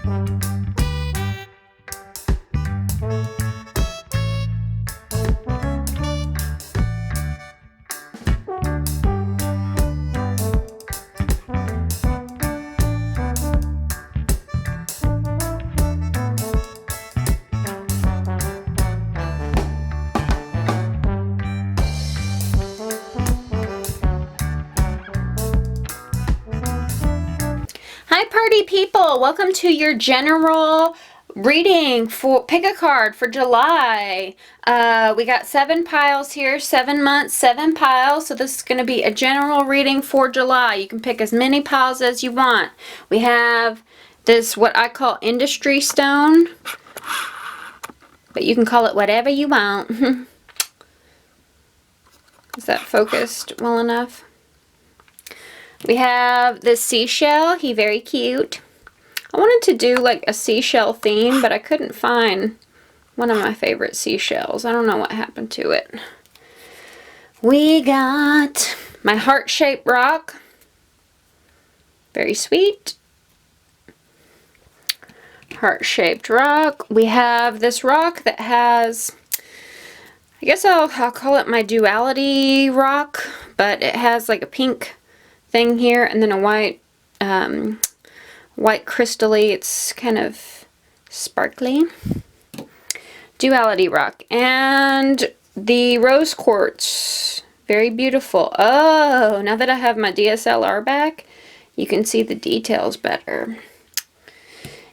Hi party people, welcome to your general reading for pick a card for July. We got 7 piles here, 7 months, 7 piles. So this is going to be a general reading for July. You can pick as many piles as you want. We have this what I call industry stone, but you can call it whatever you want. Is that focused well enough? We have this seashell. He very cute. I wanted to do like a seashell theme, but I couldn't find one of my favorite seashells. I don't know what happened to it. We got my heart-shaped rock. Very sweet. Heart-shaped rock. We have this rock that has, I guess I'll call it my Duality rock, but it has like a pink thing here and then a white crystally. It's kind of sparkly. Duality rock. And the rose quartz. Very beautiful. Oh, now that I have my DSLR back, you can see the details better.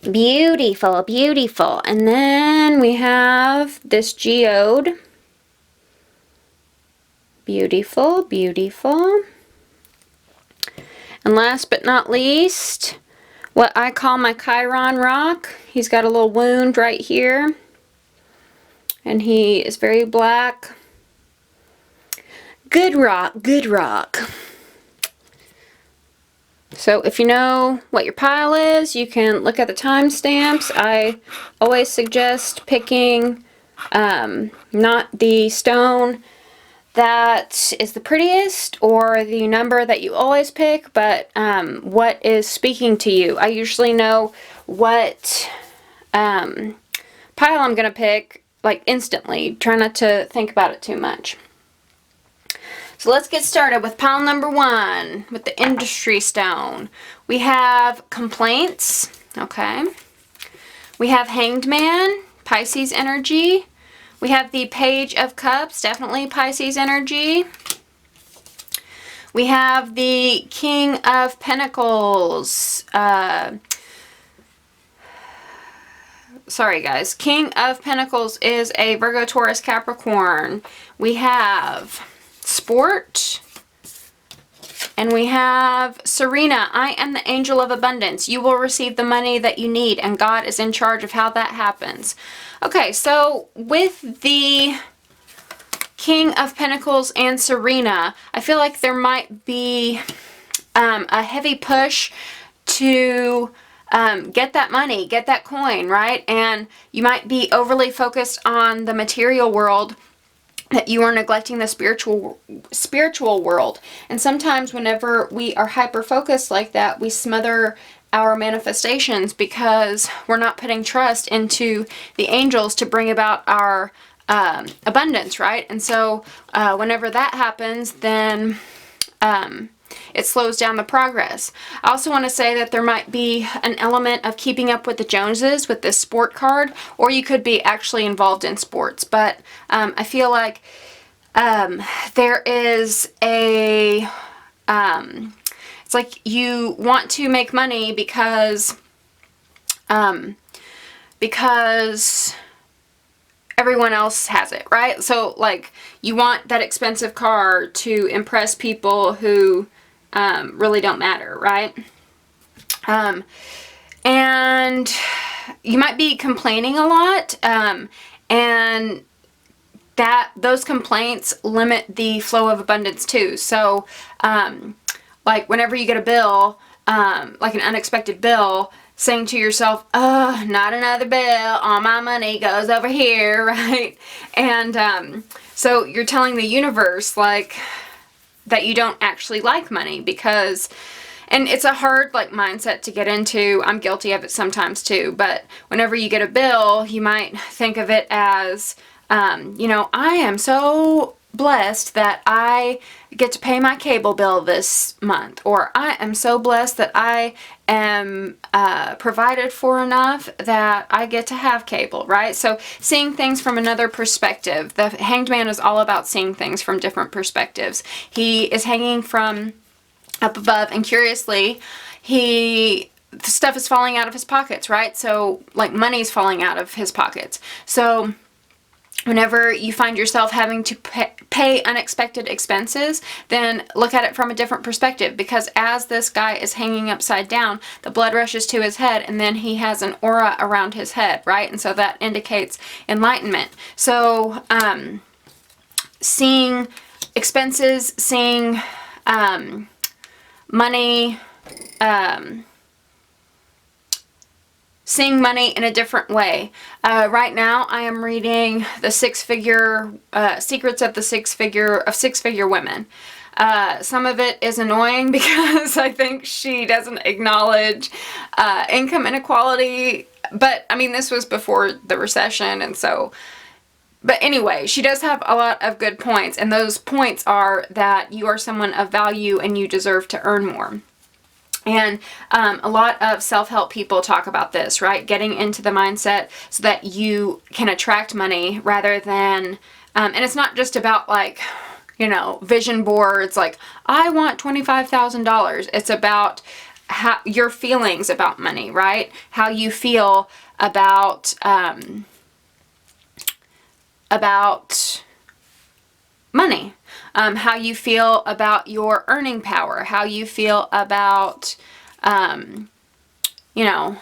Beautiful, beautiful. And then we have this geode. Beautiful, beautiful. And last but not least, what I call my Chiron rock. He's got a little wound right here. And he is very black. Good rock, good rock. So if you know what your pile is, you can look at the timestamps. I always suggest picking not the stone that is the prettiest or the number that you always pick, but what is speaking to you. I usually know what pile I'm going to pick like instantly. Try not to think about it too much. So let's get started with pile number 1 with the industry stone. We have complaints, okay. We have Hanged Man, Pisces energy. We have the Page of Cups, definitely Pisces energy. We have the King of Pentacles. Sorry guys, King of Pentacles is a Virgo, Taurus, Capricorn. We have Sport. And we have Serena. I am the angel of abundance. You will receive the money that you need, and God is in charge of how that happens. Okay, so with the King of Pentacles and Serena, I feel like there might be a heavy push to get that money, get that coin, right? And you might be overly focused on the material world, that you are neglecting the spiritual world. And sometimes whenever we are hyper-focused like that, we smother our manifestations because we're not putting trust into the angels to bring about our abundance, right? And so whenever that happens, then it slows down the progress. I also want to say that there might be an element of keeping up with the Joneses with this sport card, or you could be actually involved in sports. But I feel like there is a, it's like you want to make money because everyone else has it, right? So like you want that expensive car to impress people who really don't matter, right? And you might be complaining a lot, and those complaints limit the flow of abundance too. So like whenever you get a bill, like an unexpected bill, saying to yourself, oh, not another bill, all my money goes over here, right? And so you're telling the universe like that you don't actually like money, because and it's a hard like mindset to get into. I'm guilty of it sometimes too, but whenever you get a bill, you might think of it as, you know, I am so blessed that I get to pay my cable bill this month, or I am so blessed that I am provided for enough that I get to have cable, right? So seeing things from another perspective. The Hanged Man is all about seeing things from different perspectives. He is hanging from up above, and curiously, stuff is falling out of his pockets, right? So like money's falling out of his pockets. So whenever you find yourself having to pay unexpected expenses, then look at it from a different perspective, because as this guy is hanging upside down, the blood rushes to his head, and then he has an aura around his head, right? And so that indicates enlightenment. So seeing expenses, seeing money, seeing money in a different way. Right now I am reading the six-figure, Secrets of the Six-Figure Women. Some of it is annoying because I think she doesn't acknowledge income inequality, but I mean, this was before the recession, and so, but anyway, she does have a lot of good points, and those points are that you are someone of value and you deserve to earn more. And a lot of self-help people talk about this, right? Getting into the mindset so that you can attract money rather than, and it's not just about like, you know, vision boards, like, I want $25,000. It's about your feelings about money, right? How you feel about money. How you feel about your earning power, how you feel about, you know,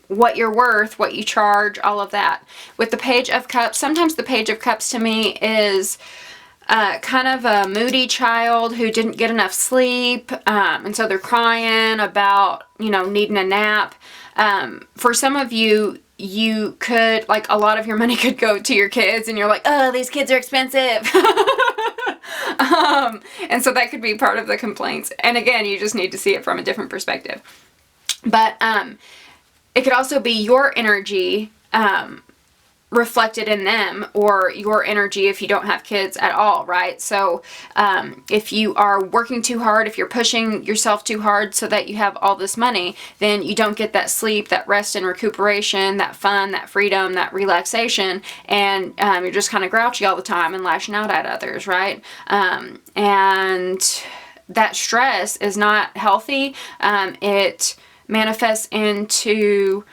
what you're worth, what you charge, all of that. With the Page of Cups, sometimes the Page of Cups to me is kind of a moody child who didn't get enough sleep, and so they're crying about, you know, needing a nap. For some of you, you could, like, a lot of your money could go to your kids, and you're like, oh, these kids are expensive. And so that could be part of the complaints. And again, you just need to see it from a different perspective. But it could also be your energy reflected in them, or your energy if you don't have kids at all, right? So if you are working too hard, if you're pushing yourself too hard so that you have all this money, then you don't get that sleep, that rest and recuperation, that fun, that freedom, that relaxation, and you're just kind of grouchy all the time and lashing out at others, right? And that stress is not healthy. It manifests into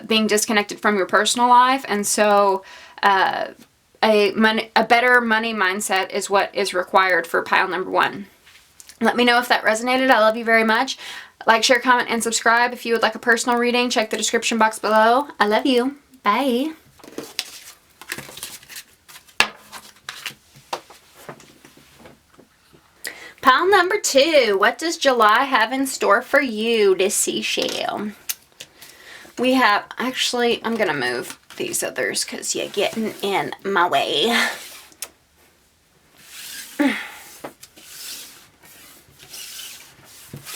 being disconnected from your personal life, and so a better money mindset is what is required for pile number 1. Let me know if that resonated. I love you very much. Like, share, comment, and subscribe. If you would like a personal reading, check the description box below. I love you. Bye. Pile number 2. What does July have in store for you, this seashell? We have, actually, I'm going to move these others because you're getting in my way.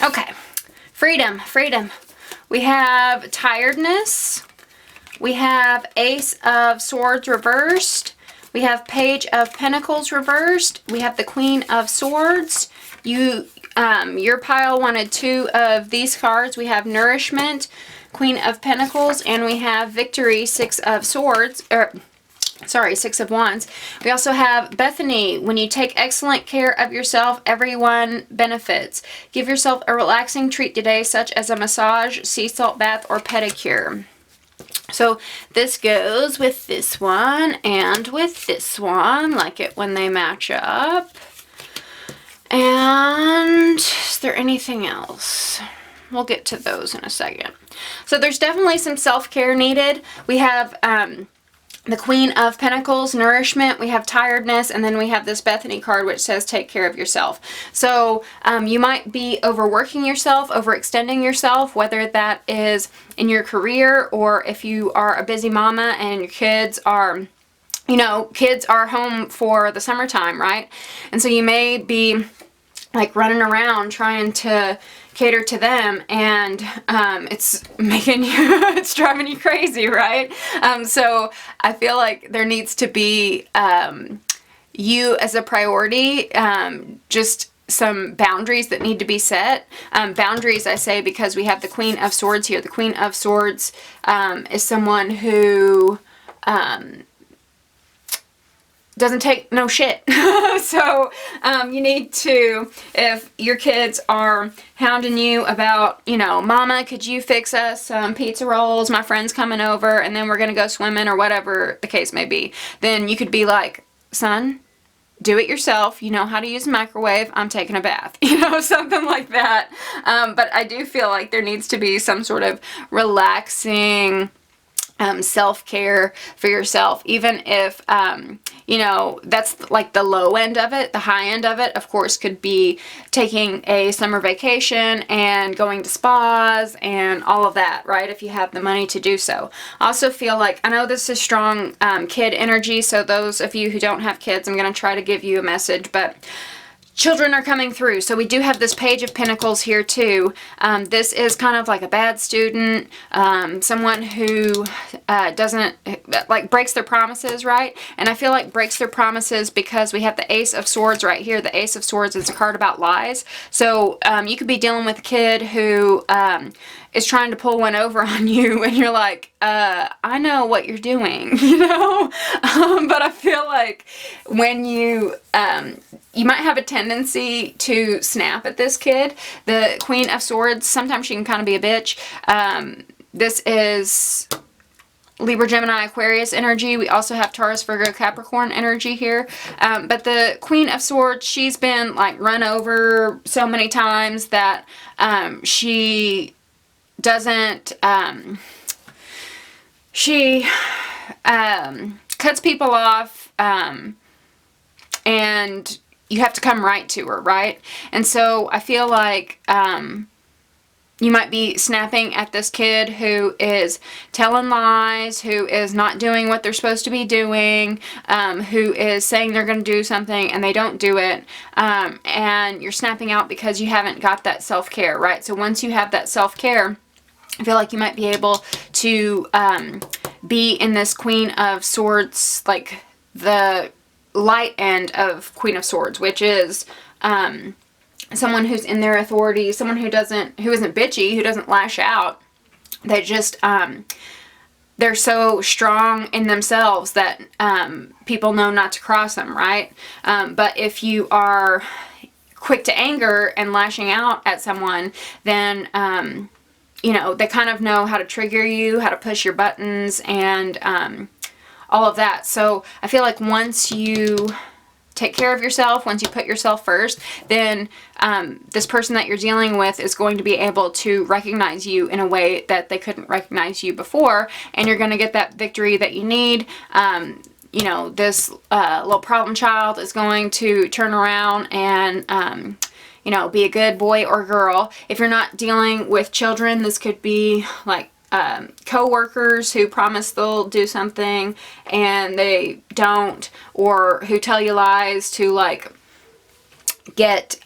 Okay, freedom, freedom. We have tiredness. We have Ace of Swords reversed. We have Page of Pentacles reversed. We have the Queen of Swords. Your pile wanted 2 of these cards. We have Nourishment, Queen of Pentacles, and we have Victory, 6 of Swords, sorry, 6 of Wands. We also have Bethany. When you take excellent care of yourself, everyone benefits. Give yourself a relaxing treat today, such as a massage, sea salt bath, or pedicure. So this goes with this one and with this one. Like it when they match up. And is there anything else? We'll get to those in a second. So there's definitely some self-care needed. We have the Queen of Pentacles, Nourishment. We have Tiredness. And then we have this Bethany card, which says take care of yourself. So you might be overworking yourself, overextending yourself, whether that is in your career or if you are a busy mama and your kids are, you know, kids are home for the summertime, right? And so you may be like running around trying to cater to them, and it's making you, it's driving you crazy, right? So I feel like there needs to be you as a priority, just some boundaries that need to be set. Boundaries, I say, because we have the Queen of Swords here. The Queen of Swords is someone who doesn't take no shit. So you need to, if your kids are hounding you about, you know, Mama, could you fix us some pizza rolls? My friend's coming over and then we're going to go swimming, or whatever the case may be. Then you could be like, son, do it yourself. You know how to use a microwave. I'm taking a bath. You know, something like that. But I do feel like there needs to be some sort of relaxing self-care for yourself, even if you know, that's like the low end of it. The high end of it, of course, could be taking a summer vacation and going to spas and all of that, right? If you have the money to do so. I also feel like, I know this is strong kid energy, so those of you who don't have kids, I'm going to try to give you a message, but children are coming through. So we do have this Page of Pentacles here too. This is kind of like a bad student, someone who doesn't, like, breaks their promises, right? And I feel like breaks their promises because we have the Ace of Swords right here. The Ace of Swords is a card about lies. So you could be dealing with a kid who is trying to pull one over on you, and you're like, I know what you're doing, you know? But I feel like when you might have a tendency to snap at this kid. The Queen of Swords, sometimes she can kind of be a bitch. This is Libra, Gemini, Aquarius energy. We also have Taurus, Virgo, Capricorn energy here. But the Queen of Swords, she's been like run over so many times that she doesn't, she cuts people off, and you have to come right to her, right? And so I feel like you might be snapping at this kid who is telling lies, who is not doing what they're supposed to be doing, who is saying they're going to do something and they don't do it, and you're snapping out because you haven't got that self-care, right? So once you have that self-care, I feel like you might be able to be in this Queen of Swords, like the light end of Queen of Swords, which is someone who's in their authority, someone who isn't bitchy, who doesn't lash out. They just, they're so strong in themselves that people know not to cross them, right? But if you are quick to anger and lashing out at someone, then you know, they kind of know how to trigger you, how to push your buttons, and all of that. So I feel like once you take care of yourself, once you put yourself first, then this person that you're dealing with is going to be able to recognize you in a way that they couldn't recognize you before, and you're going to get that victory that you need. You know, this little problem child is going to turn around and you know, be a good boy or girl. If you're not dealing with children, this could be like co-workers who promise they'll do something and they don't, or who tell you lies to like get,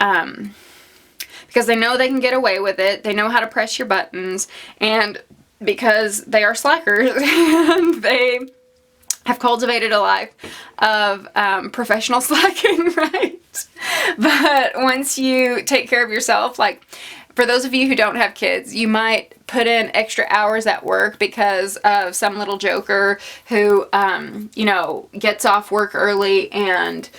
because they know they can get away with it. They know how to press your buttons, and because they are slackers and they have cultivated a life of professional slacking, right? But once you take care of yourself, like for those of you who don't have kids, you might put in extra hours at work because of some little joker who, you know, gets off work early and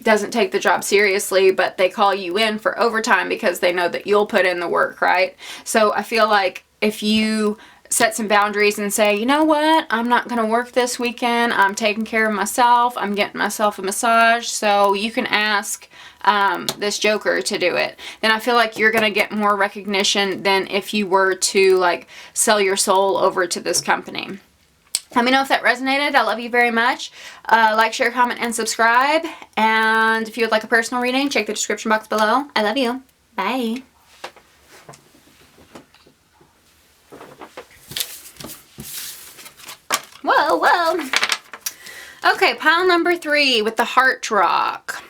doesn't take the job seriously, but they call you in for overtime because they know that you'll put in the work, right? So I feel like if you set some boundaries and say, you know what, I'm not going to work this weekend, I'm taking care of myself, I'm getting myself a massage, so you can ask this joker to do it, then I feel like you're going to get more recognition than if you were to like sell your soul over to this company. Let me know if that resonated. I love you very much. Like, share, comment, and subscribe. And if you would like a personal reading, check the description box below. I love you. Bye. Whoa, whoa. Okay, pile number 3 with the heart rock.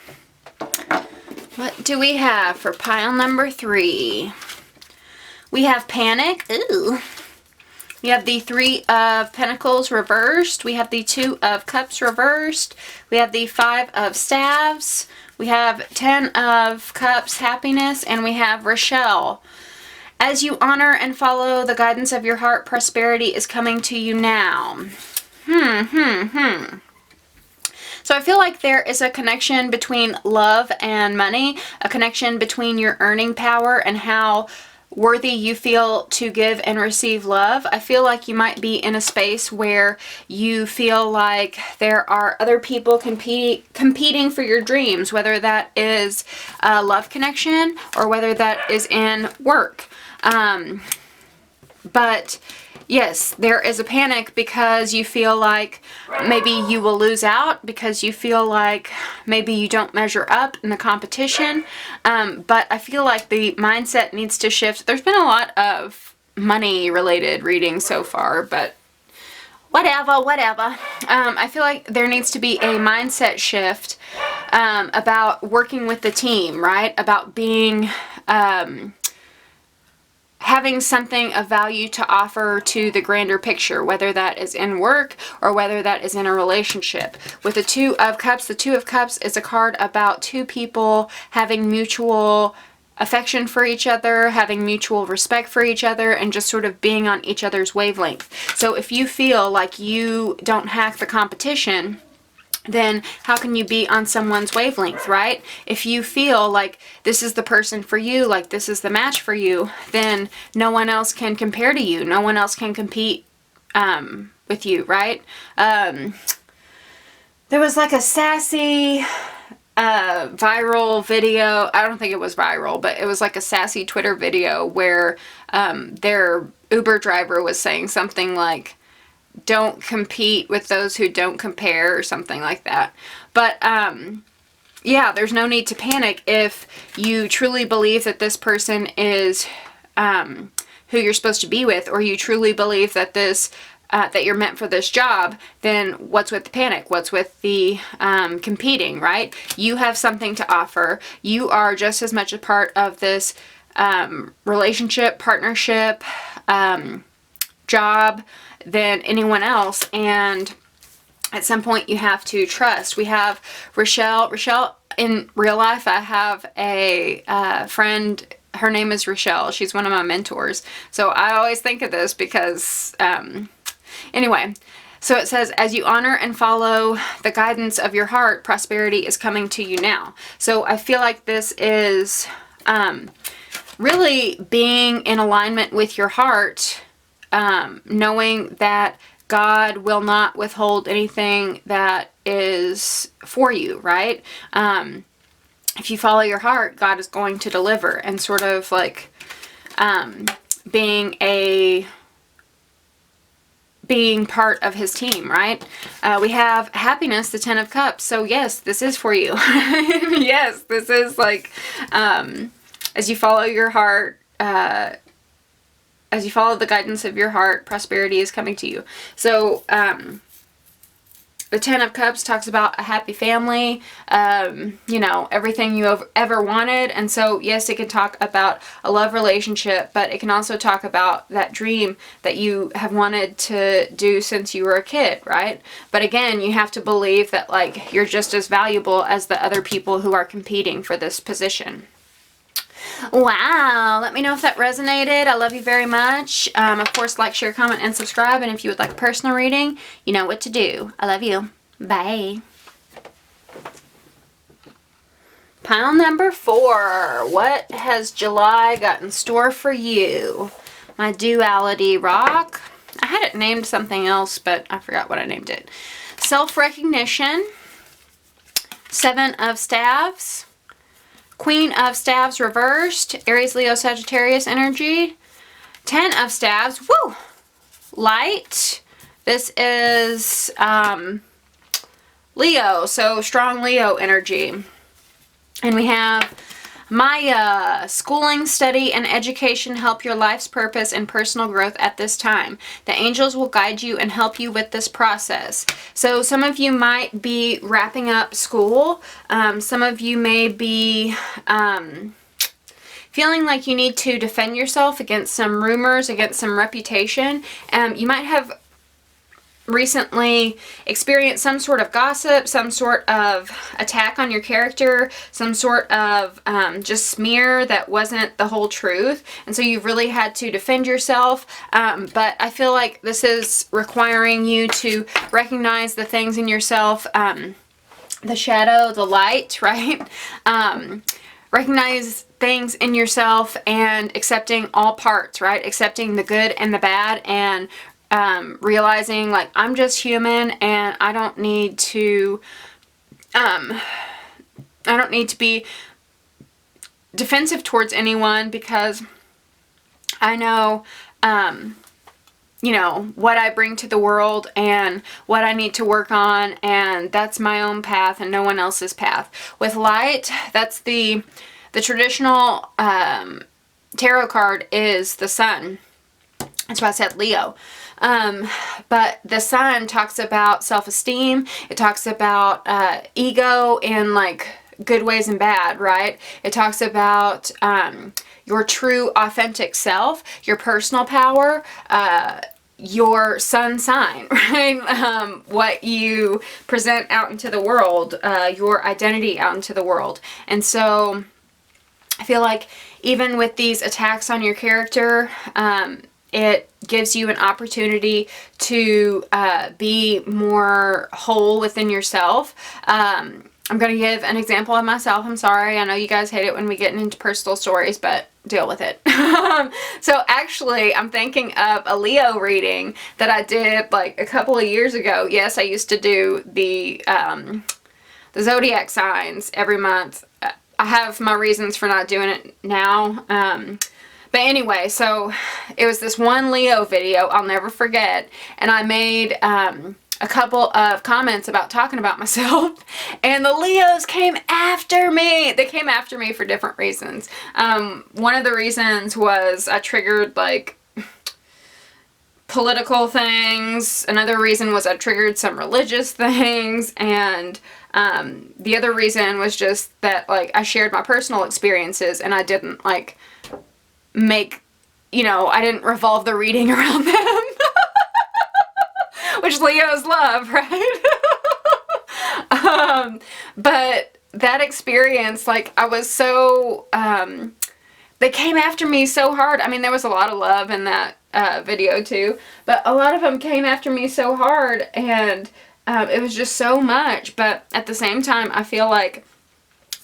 What do we have for pile number 3? We have panic. Ooh. We have the Three of Pentacles reversed. We have the Two of Cups reversed. We have the Five of Staves. We have 10 of Cups, happiness. And we have Rochelle. As you honor and follow the guidance of your heart, prosperity is coming to you now. So I feel like there is a connection between love and money, a connection between your earning power and how worthy you feel to give and receive love. I feel like you might be in a space where you feel like there are other people competing for your dreams, whether that is a love connection or whether that is in work. But yes, there is a panic because you feel like maybe you will lose out, because you feel like maybe you don't measure up in the competition. But I feel like the mindset needs to shift. There's been a lot of money related readings so far, but whatever. I feel like there needs to be a mindset shift about working with the team, right? About being having something of value to offer to the grander picture, whether that is in work or whether that is in a relationship. With the Two of Cups, the Two of Cups is a card about two people having mutual affection for each other, having mutual respect for each other, and just sort of being on each other's wavelength. So if you feel like you don't hack the competition, then how can you be on someone's wavelength, right? If you feel like this is the person for you, like this is the match for you, then no one else can compare to you. No one else can compete with you, right? There was like a sassy viral video. I don't think it was viral, but it was like a sassy Twitter video where their Uber driver was saying something like, "Don't compete with those who don't compare," or something like that. But yeah, there's no need to panic if you truly believe that this person is who you're supposed to be with, or you truly believe that this that you're meant for this job. Then what's with the panic? What's with the competing, right? You have something to offer. You are just as much a part of this relationship, partnership, job than anyone else, and at some point you have to trust. We have Rochelle. Rochelle, in real life, I have a friend. Her name is Rochelle. She's one of my mentors. So I always think of this because, anyway, so it says, as you honor and follow the guidance of your heart, prosperity is coming to you now. So I feel like this is really being in alignment with your heart, knowing that God will not withhold anything that is for you, right? If you follow your heart, God is going to deliver, and sort of like being part of his team, right? We have happiness, the 10 of Cups. So yes, this is for you. Yes, this is like, as you follow your heart, as you follow the guidance of your heart, prosperity is coming to you. So, the 10 of Cups talks about a happy family, you know, everything you have ever wanted. And so, yes, it can talk about a love relationship, but it can also talk about that dream that you have wanted to do since you were a kid, right? But again, you have to believe that, like, you're just as valuable as the other people who are competing for this position. Wow, let me know if that resonated. I love you very much. Of course, like, share, comment, and subscribe. And if you would like a personal reading, you know what to do. I love you. Bye. Pile number 4. What has July got in store for you? My Duality rock. I had it named something else, but I forgot what I named it. Self-recognition. 7 of Staves. Queen of Staves reversed, Aries, Leo, Sagittarius energy. 10 of Staves, woo! Light. This is Leo, so strong Leo energy. And we have Maya, schooling, study, and education help your life's purpose and personal growth at this time. The angels will guide you and help you with this process. So some of you might be wrapping up school. Some of you may be feeling like you need to defend yourself against some rumors, against some reputation. You might have recently experienced some sort of gossip, some sort of attack on your character, some sort of just smear that wasn't the whole truth, and so you've really had to defend yourself. But I feel like this is requiring you to recognize the things in yourself, the shadow, the light, right? Recognize things in yourself and accepting all parts, right? Accepting the good and the bad, and realizing like I'm just human and I don't need to be defensive towards anyone, because I know you know what I bring to the world and what I need to work on, and that's my own path and no one else's path. With light, that's the traditional tarot card is the sun. That's why I said Leo. But the sun talks about self-esteem. It talks about ego in like good ways and bad, right? It talks about your true authentic self, your personal power, your sun sign, right? What you present out into the world, your identity out into the world. And so I feel like even with these attacks on your character, it gives you an opportunity to be more whole within yourself. I'm going to give an example of myself. I'm sorry. I know you guys hate it when we get into personal stories, but deal with it. So actually, I'm thinking of a Leo reading that I did like a couple of years ago. Yes, I used to do the zodiac signs every month. I have my reasons for not doing it now. But anyway, so it was this one Leo video I'll never forget, and I made a couple of comments about talking about myself, and the Leos came after me. They came after me for different reasons. One of the reasons was I triggered like political things. Another reason was I triggered some religious things, and the other reason was just that like I shared my personal experiences and I didn't like make, you know, I didn't revolve the reading around them. Which Leos love, right? But that experience, like, I was so, they came after me so hard. I mean, there was a lot of love in that video too, but a lot of them came after me so hard, and it was just so much. But at the same time, I feel like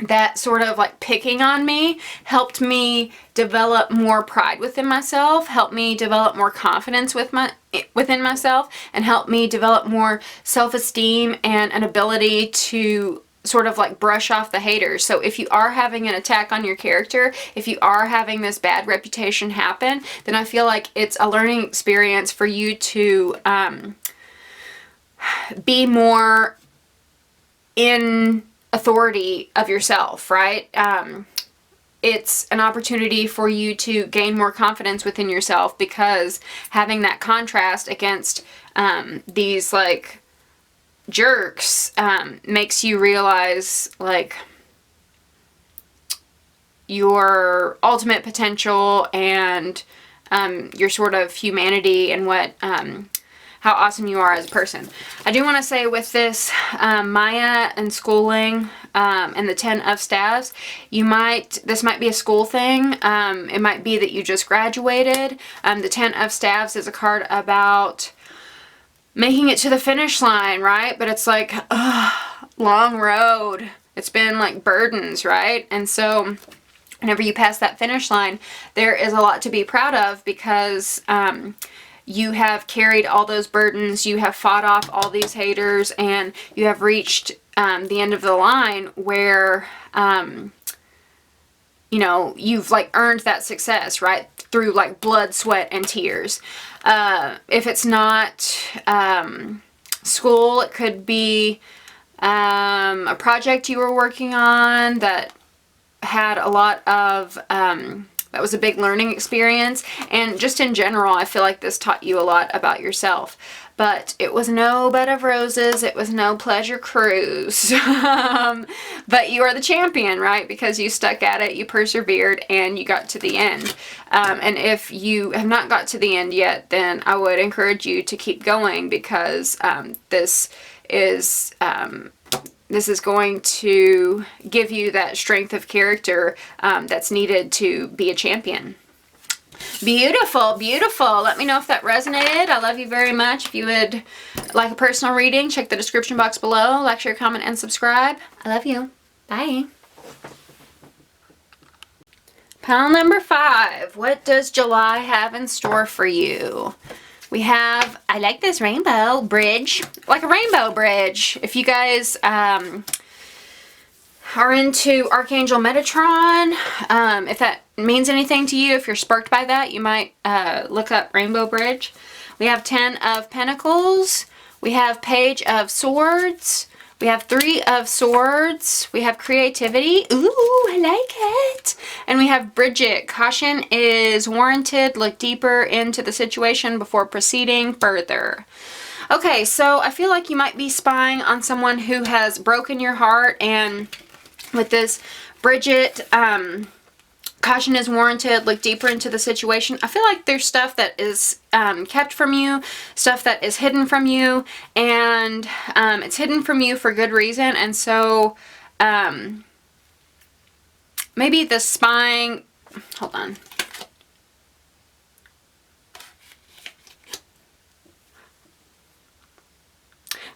that sort of like picking on me helped me develop more pride within myself, helped me develop more confidence within myself, and helped me develop more self-esteem and an ability to sort of like brush off the haters. So if you are having an attack on your character, if you are having this bad reputation happen, then I feel like it's a learning experience for you to be more in authority of yourself, right? It's an opportunity for you to gain more confidence within yourself, because having that contrast against these like jerks makes you realize like your ultimate potential and your sort of humanity and what how awesome you are as a person. I do want to say with this Maya and schooling and the 10 of Staves, this might be a school thing. It might be that you just graduated. The 10 of Staves is a card about making it to the finish line, right? But it's like, long road. It's been like burdens, right? And so whenever you pass that finish line, there is a lot to be proud of, because you have carried all those burdens, you have fought off all these haters, and you have reached the end of the line where, you know, you've like earned that success, right? Through like blood, sweat, and tears. If it's not school, it could be a project you were working on that had a lot of That was a big learning experience. And just in general, I feel like this taught you a lot about yourself. But it was no bed of roses. It was no pleasure cruise. But you are the champion, right? Because you stuck at it, you persevered, and you got to the end. And if you have not got to the end yet, then I would encourage you to keep going, because this is going to give you that strength of character that's needed to be a champion. Beautiful, beautiful. Let me know if that resonated. I love you very much. If you would like a personal reading, check the description box below. Like, share, comment, and subscribe. I love you. Bye. Pile number 5. What does July have in store for you? We have, I like this rainbow bridge, like a rainbow bridge. If you guys are into Archangel Metatron, if that means anything to you, if you're sparked by that, you might look up Rainbow Bridge. We have 10 of Pentacles. We have Page of Swords. We have 3 of Swords. We have Creativity. Ooh, I like it. And we have Bridget. Caution is warranted. Look deeper into the situation before proceeding further. Okay, so I feel like you might be spying on someone who has broken your heart, and with this Bridget, caution is warranted. Look deeper into the situation. I feel like there's stuff that is kept from you, stuff that is hidden from you, and it's hidden from you for good reason. And so maybe the spying, hold on.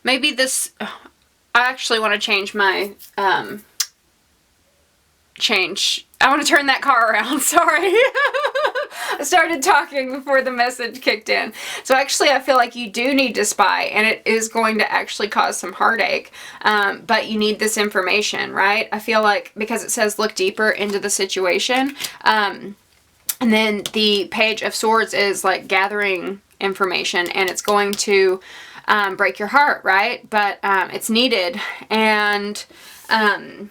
Maybe this, I actually want to change my, I want to turn that car around, sorry. I started talking before the message kicked in. So actually I feel like you do need to spy, and it is going to actually cause some heartache, but you need this information, right? I feel like, because it says look deeper into the situation, and then the Page of Swords is like gathering information, and it's going to break your heart, right? But it's needed, and it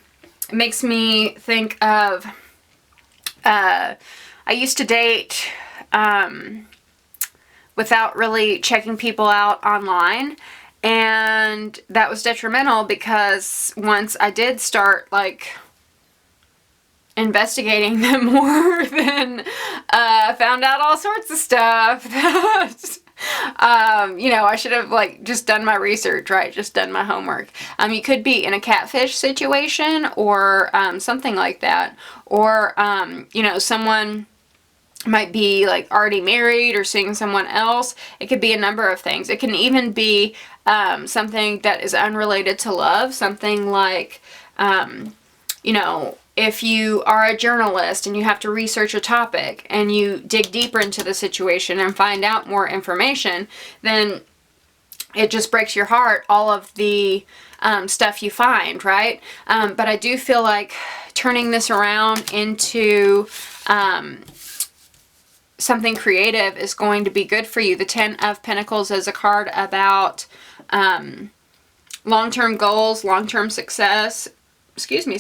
makes me think of, I used to date without really checking people out online, and that was detrimental, because once I did start like investigating them more, then I found out all sorts of stuff that you know, I should have like just done my research, right? Just done my homework. You could be in a catfish situation, or something like that, or you know, someone might be like already married or seeing someone else. It could be a number of things. It can even be something that is unrelated to love, something like you know, if you are a journalist and you have to research a topic and you dig deeper into the situation and find out more information, then it just breaks your heart, all of the stuff you find, right? But I do feel like turning this around into something creative is going to be good for you. The 10 of Pentacles is a card about long-term goals, long-term success. Excuse me.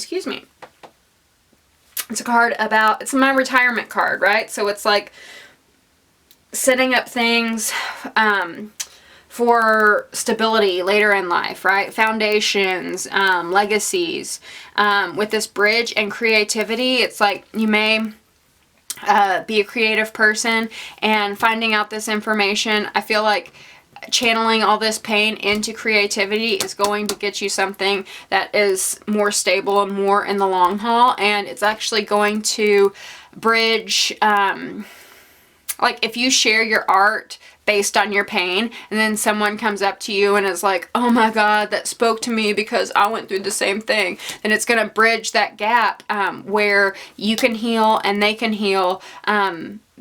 It's a card about, it's my retirement card, right? So it's like setting up things for stability later in life, right? Foundations, legacies. With this bridge and creativity, it's like you may be a creative person, and finding out this information, I feel like channeling all this pain into creativity is going to get you something that is more stable and more in the long haul, and it's actually going to bridge, like if you share your art based on your pain, and then someone comes up to you and is like, oh my God, that spoke to me because I went through the same thing, then it's going to bridge that gap where you can heal and they can heal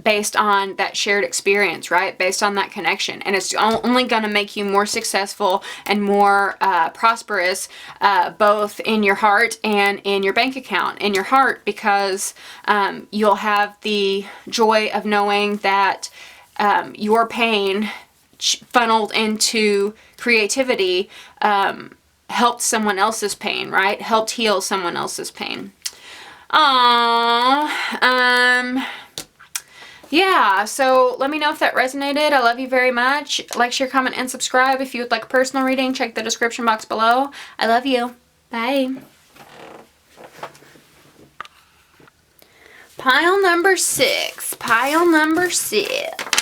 based on that shared experience, right? Based on that connection. And it's only going to make you more successful and more prosperous, both in your heart and in your bank account. In your heart, because you'll have the joy of knowing that your pain funneled into creativity helped someone else's pain, right? Helped heal someone else's pain. Aww. Yeah, so let me know if that resonated. I love you very much. Like, share, comment, and subscribe. If you would like a personal reading, check the description box below. I love you. Bye. Pile number 6. Pile number 6.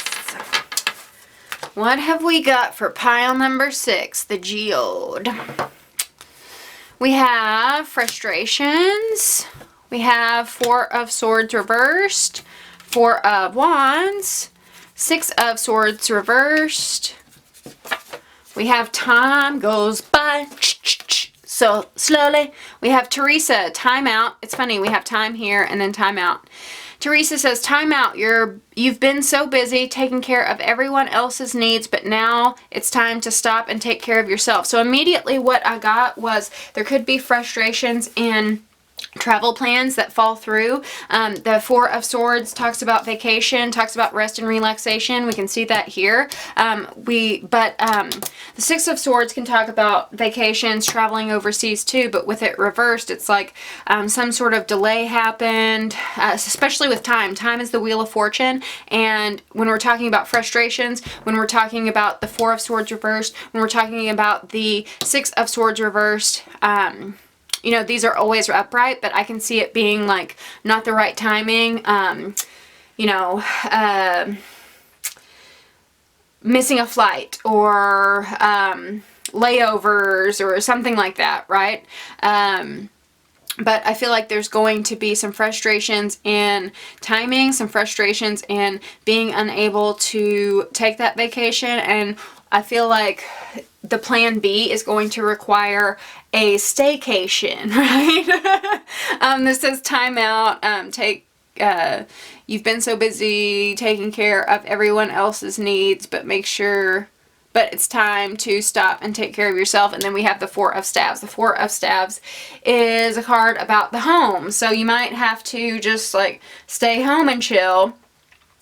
What have we got for pile number 6? The Geode. We have frustrations. We have 4 of Swords reversed. 4 of Wands, 6 of Swords reversed. We have time goes by so slowly. We have Teresa, time out. It's funny, we have time here and then time out. Teresa says, time out. You've been so busy taking care of everyone else's needs, but now it's time to stop and take care of yourself. So immediately what I got was there could be frustrations in travel plans that fall through. The 4 of Swords talks about vacation, talks about rest and relaxation. We can see that here. The 6 of Swords can talk about vacations, traveling overseas too, but with it reversed, it's like some sort of delay happened, especially with time. Time is the Wheel of Fortune, and when we're talking about frustrations, when we're talking about the 4 of Swords reversed, when we're talking about the 6 of Swords reversed, you know, these are always upright, but I can see it being like not the right timing, you know, missing a flight or layovers or something like that, right? But I feel like there's going to be some frustrations in timing, some frustrations in being unable to take that vacation, and I feel like the plan B is going to require a staycation, right? This says time out, you've been so busy taking care of everyone else's needs, but it's time to stop and take care of yourself. And then we have the 4 of Staves. The 4 of Staves is a card about the home. So you might have to just like stay home and chill,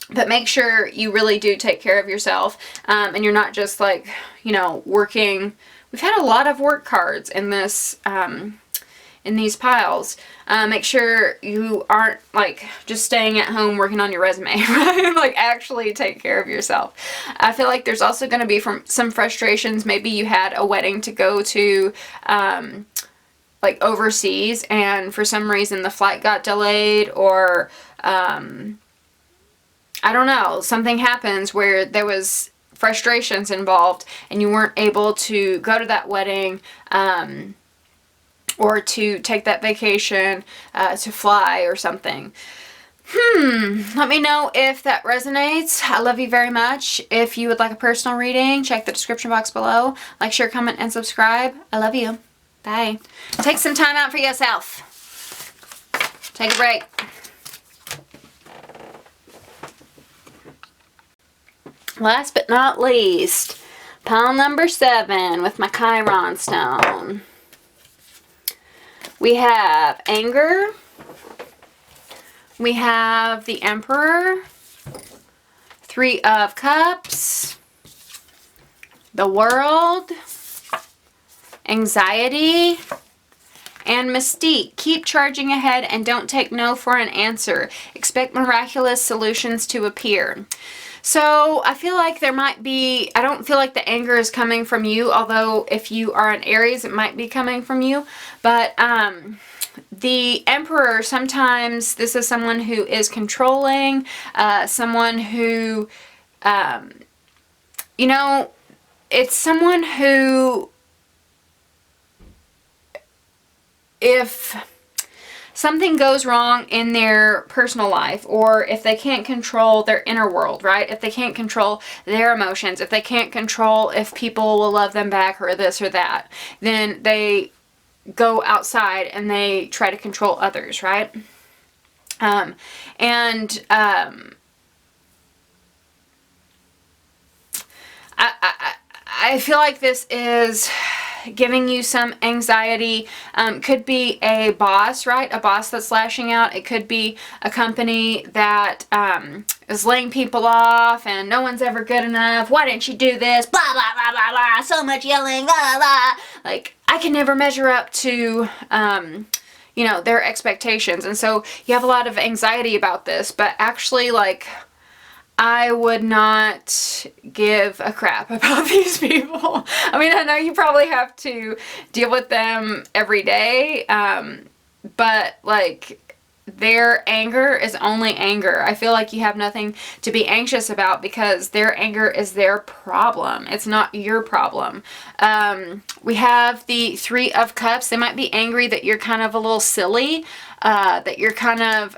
but make sure you really do take care of yourself, and you're not just like, you know, working. We've had a lot of work cards in this, in these piles. Make sure you aren't like just staying at home working on your resume, right? Like actually take care of yourself. I feel like there's also going to be some frustrations. Maybe you had a wedding to go to, like overseas, and for some reason the flight got delayed, or I don't know, something happens where there was frustrations involved and you weren't able to go to that wedding, or to take that vacation, to fly or something. Let me know if that resonates. I love you very much. If you would like a personal reading, check the description box below. Like, share, comment, and subscribe. I love you. Bye. Take some time out for yourself. Take a break. Last but not least, pile number 7 with my Chiron stone. We have anger. We have the Emperor. 3 of Cups. The World. Anxiety. And Mystique. Keep charging ahead and don't take no for an answer. Expect miraculous solutions to appear. So I feel like there might be, I don't feel like the anger is coming from you, although if you are an Aries, it might be coming from you. But the Emperor, sometimes this is someone who is controlling, someone who, you know, it's someone who, if something goes wrong in their personal life, or if they can't control their inner world, right? If they can't control their emotions, if they can't control if people will love them back or this or that, then they go outside and they try to control others, right? I feel like this is giving you some anxiety. Could be a boss, right? A boss that's lashing out. It could be a company that is laying people off and no one's ever good enough. Why didn't you do this? Blah, blah, blah, blah, blah. So much yelling, blah, blah. Like, I can never measure up to, you know, their expectations. And so you have a lot of anxiety about this, but actually, like, I would not give a crap about these people. I mean, I know you probably have to deal with them every day, but, like, their anger is only anger. I feel like you have nothing to be anxious about because their anger is their problem. It's not your problem. We have the Three of Cups. They might be angry that you're kind of a little silly, that you're kind of,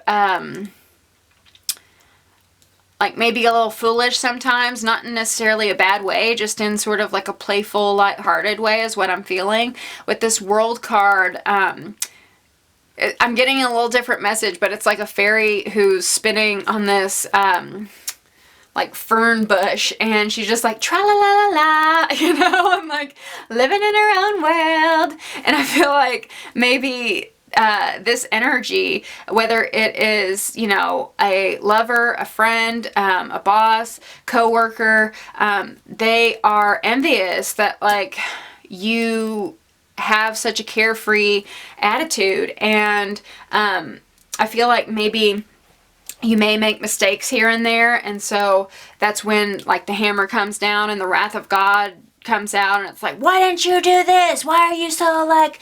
like maybe a little foolish sometimes, not in necessarily a bad way, just in sort of like a playful, lighthearted way is what I'm feeling. With this World card, I'm getting a little different message, but it's like a fairy who's spinning on this, like fern bush, and she's just like tra-la-la-la-la, you know, and like living in her own world. And I feel like maybe this energy, whether it is, you know, a lover, a friend, a boss, co-worker, they are envious that like you have such a carefree attitude. And I feel like maybe you may make mistakes here and there, and so that's when like the hammer comes down and the wrath of God comes out, and it's like, why didn't you do this? Why are you so like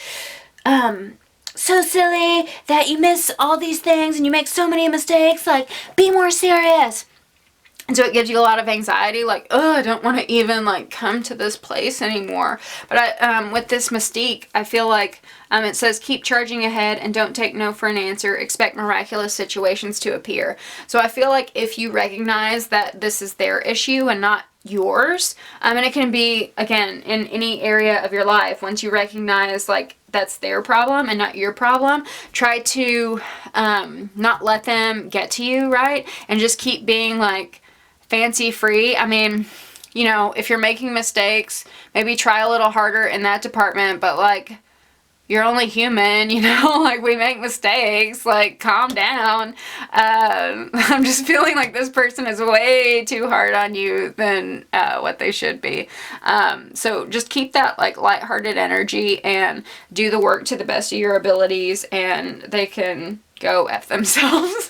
so silly that you miss all these things and you make so many mistakes? Like, be more serious. And so it gives you a lot of anxiety, like, oh, I don't want to even, like, come to this place anymore. But with this mystique, I feel like it says, keep charging ahead and don't take no for an answer. Expect miraculous situations to appear. So I feel like if you recognize that this is their issue and not yours, and it can be, again, in any area of your life, once you recognize, like, that's their problem and not your problem, try to not let them get to you, right? And just keep being, like, fancy free. I mean, you know, if you're making mistakes, maybe try a little harder in that department, but like, you're only human, you know, like we make mistakes, like calm down. I'm just feeling like this person is way too hard on you than what they should be. So just keep that like lighthearted energy and do the work to the best of your abilities, and they can go F themselves.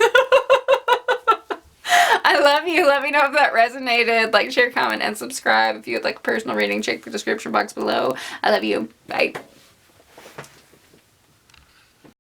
I love you. Let me know if that resonated. Like, share, comment, and subscribe. If you would like a personal reading, check the description box below. I love you. Bye.